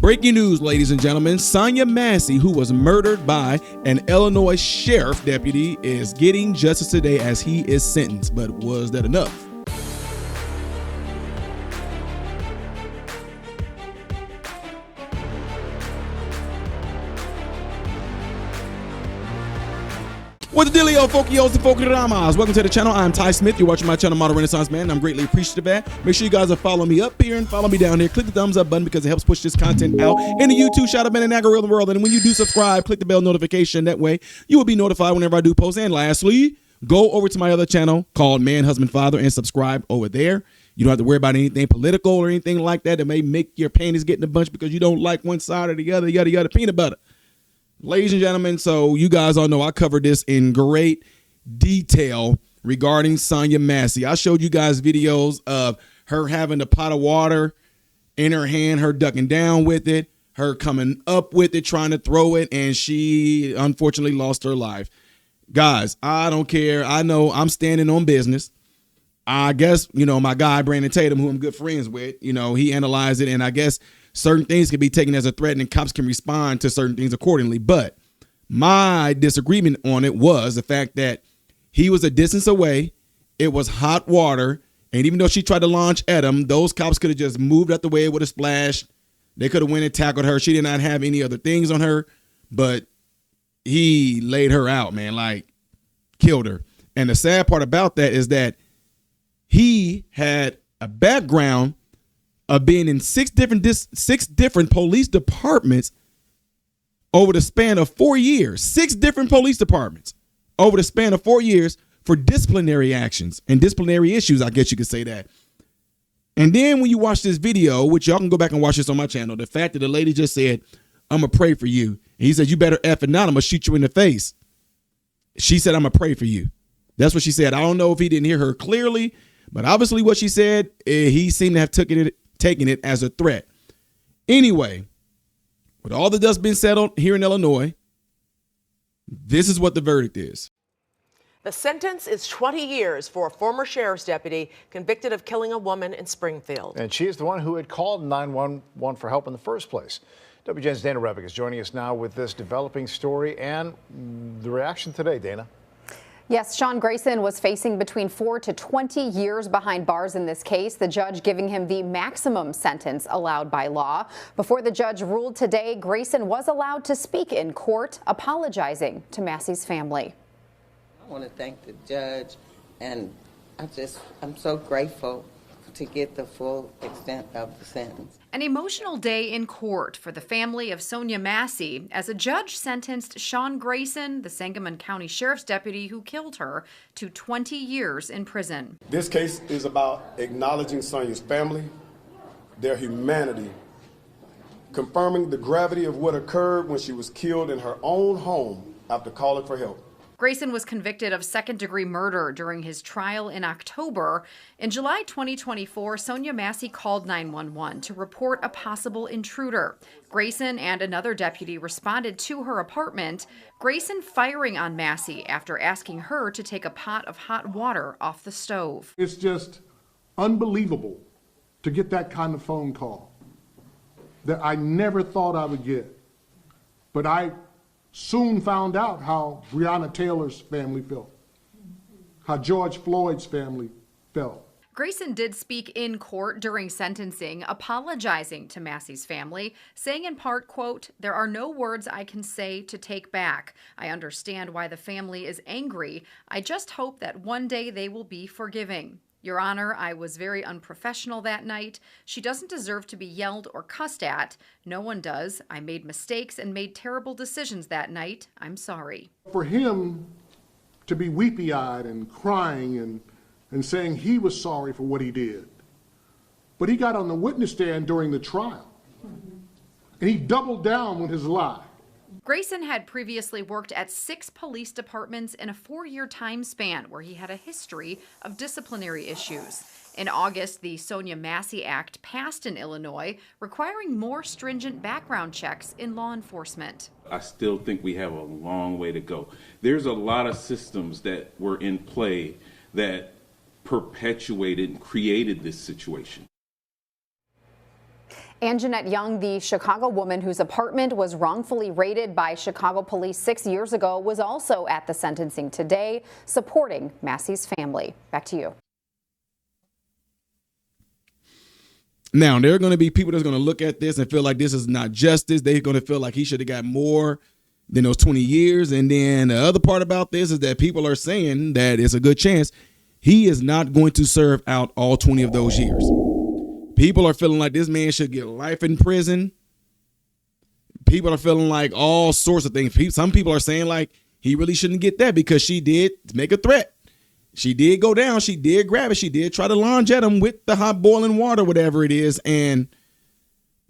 Breaking news, ladies and gentlemen. Sonya Massey, who was murdered by an Illinois sheriff deputy, is getting justice today as he is sentenced. But was that enough? What's the dealio, Fokios and Fokiramas? Welcome to the channel. I'm Ty Smith. You're watching my channel, Model Renaissance Man, and I'm greatly appreciative of that. Make sure you guys are following me up here and follow me down here. Click the thumbs up button because it helps push this content out in the YouTube shout out in the algorithm world. And when you do subscribe, click the bell notification. That way, you will be notified whenever I do post. And lastly, go over to my other channel called Man, Husband, Father and subscribe over there. You don't have to worry about anything political or anything like that may make your panties get in a bunch because you don't like one side or the other. Yada, yada, peanut butter. Ladies and gentlemen, so you guys all know I covered this in great detail regarding Sonya Massey. I showed you guys videos of her having a pot of water in her hand, her ducking down with it, her coming up with it, trying to throw it, and she unfortunately lost her life. Guys, I don't care. I know I'm standing on business. I guess, my guy, Brandon Tatum, who I'm good friends with, he analyzed it, and I guess certain things can be taken as a threat and cops can respond to certain things accordingly. But my disagreement on it was the fact that he was a distance away. It was hot water. And even though she tried to launch at him, those cops could have just moved out the way. It would have splashed. They could have went and tackled her. She did not have any other things on her, but he laid her out, man, like killed her. And the sad part about that is that he had a background of being in six different police departments over the span of 4 years. 6 different police departments over the span of 4 years for disciplinary actions and disciplinary issues, I guess you could say that. And then when you watch this video, which y'all can go back and watch this on my channel, the fact that the lady just said, "I'm going to pray for you." And he said, "You better F it not, I'm going to shoot you in the face." She said, "I'm going to pray for you." That's what she said. I don't know if he didn't hear her clearly, but obviously what she said, he seemed to have taken it as a threat. Anyway, with all the dust being settled here in Illinois, this is what the verdict is. The sentence is 20 years for a former sheriff's deputy convicted of killing a woman in Springfield. And she is the one who had called 911 for help in the first place. WGN's Dana Revick is joining us now with this developing story and the reaction today, Dana. Yes, Sean Grayson was facing between 4 to 20 years behind bars in this case, the judge giving him the maximum sentence allowed by law. Before the judge ruled today, Grayson was allowed to speak in court, apologizing to Massey's family. I want to thank the judge, and I'm so grateful to get the full extent of the sentence. An emotional day in court for the family of Sonya Massey as a judge sentenced Sean Grayson, the Sangamon County Sheriff's deputy who killed her, to 20 years in prison. This case is about acknowledging Sonya's family, their humanity, confirming the gravity of what occurred when she was killed in her own home after calling for help. Grayson was convicted of second-degree murder during his trial in October. In July 2024, Sonya Massey called 911 to report a possible intruder. Grayson and another deputy responded to her apartment, Grayson firing on Massey after asking her to take a pot of hot water off the stove. It's just unbelievable to get that kind of phone call that I never thought I would get. But I soon found out how Breonna Taylor's family felt, how George Floyd's family felt. Grayson did speak in court during sentencing, apologizing to Massey's family, saying in part, quote, "There are no words I can say to take back. I understand why the family is angry. I just hope that one day they will be forgiving. Your Honor, I was very unprofessional that night. She doesn't deserve to be yelled or cussed at. No one does. I made mistakes and made terrible decisions that night. I'm sorry." For him to be weepy-eyed and crying and saying he was sorry for what he did, but he got on the witness stand during the trial, and he doubled down with his lie. Grayson had previously worked at 6 police departments in a 4-year time span where he had a history of disciplinary issues. In August, the Sonya Massey Act passed in Illinois, requiring more stringent background checks in law enforcement. I still think we have a long way to go. There's a lot of systems that were in play that perpetuated and created this situation. And Jeanette Young, the Chicago woman whose apartment was wrongfully raided by Chicago police 6 years ago, was also at the sentencing today, supporting Massey's family. Back to you. Now, there are going to be people that's going to look at this and feel like this is not justice. They're going to feel like he should have got more than those 20 years. And then the other part about this is that people are saying that it's a good chance he is not going to serve out all 20 of those years. People are feeling like this man should get life in prison. People are feeling like all sorts of things. Some people are saying like he really shouldn't get that because she did make a threat. She did go down. She did grab it. She did try to lunge at him with the hot boiling water, whatever it is. And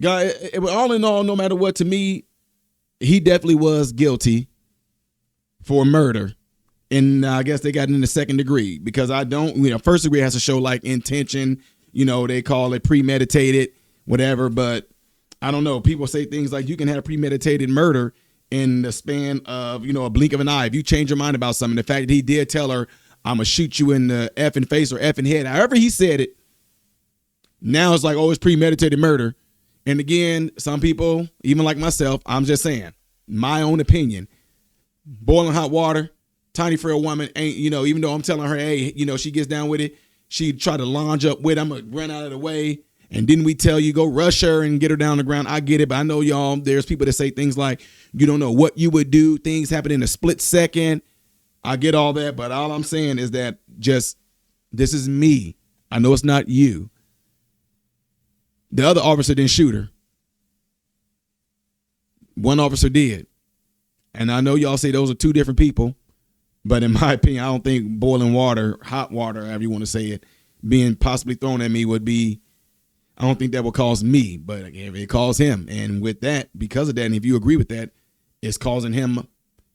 God, all in all, no matter what, to me, he definitely was guilty for murder. And I guess they got in the second degree because first degree has to show like intention. They call it premeditated, whatever. But I don't know. People say things like you can have premeditated murder in the span of, a blink of an eye. If you change your mind about something, the fact that he did tell her, I'm going to shoot you in the effing face or effing head. However he said it, now it's like, oh, it's premeditated murder. And again, some people, even like myself, I'm just saying, my own opinion, boiling hot water, tiny frail woman ain't, even though I'm telling her, hey, she gets down with it, she try to lunge up with, I'm going to run out of the way. And didn't we tell you, go rush her and get her down on the ground? I get it, but I know y'all, there's people that say things like, you don't know what you would do. Things happen in a split second. I get all that, but all I'm saying is that this is me. I know it's not you. The other officer didn't shoot her. One officer did. And I know y'all say those are two different people, but in my opinion, I don't think boiling water, hot water, however you want to say it, being possibly thrown at me I don't think that will cause me, but if it caused him. And with that, because of that, and if you agree with that, it's causing him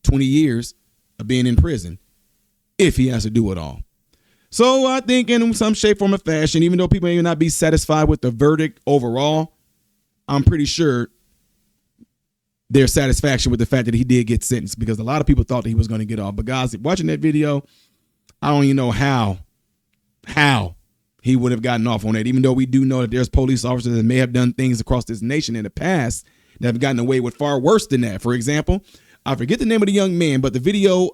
20 years of being in prison if he has to do it all. So I think in some shape, form, or fashion, even though people may not be satisfied with the verdict overall, I'm pretty sure there's satisfaction with the fact that he did get sentenced because a lot of people thought that he was going to get off. But guys, watching that video, I don't even know how he would have gotten off on that, even though we do know that there's police officers that may have done things across this nation in the past that have gotten away with far worse than that. For example, I forget the name of the young man, but the video,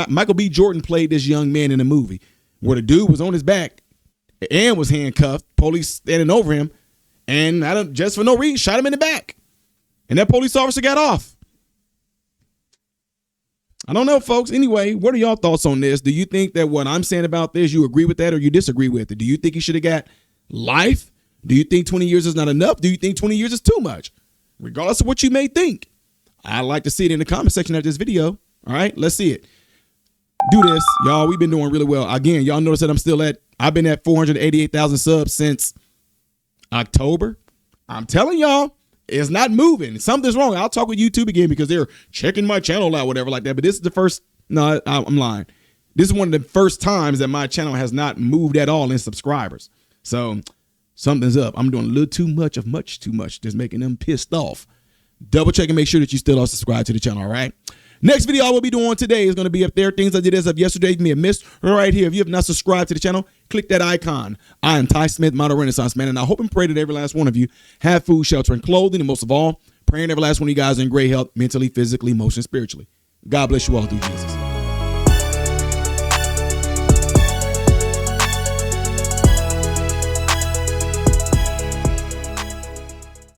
Michael B. Jordan played this young man in a movie where the dude was on his back and was handcuffed, police standing over him, and just for no reason, shot him in the back. And that police officer got off. I don't know, folks. Anyway, what are y'all thoughts on this? Do you think that what I'm saying about this, you agree with that or you disagree with it? Do you think he should have got life? Do you think 20 years is not enough? Do you think 20 years is too much? Regardless of what you may think, I'd like to see it in the comment section of this video. All right, let's see it. Do this, y'all. We've been doing really well. Again, y'all notice that I've been at 488,000 subs since October. I'm telling y'all, it's not moving. Something's wrong. I'll talk with YouTube again because they're checking my channel out, whatever like that. But this is the first, no, I'm lying. This is one of the first times that my channel has not moved at all in subscribers. So something's up. I'm doing a little too much of much too much, just making them pissed off. Double check and make sure that you still are subscribed to the channel, all right? Next video I will be doing today is going to be up there. Things I did as of yesterday you may have missed right here. If you have not subscribed to the channel, click that icon. I am Ty Smith, Model Renaissance Man, and I hope and pray that every last one of you have food, shelter, and clothing, and most of all, praying every last one of you guys are in great health, mentally, physically, emotionally, spiritually. God bless you all through Jesus.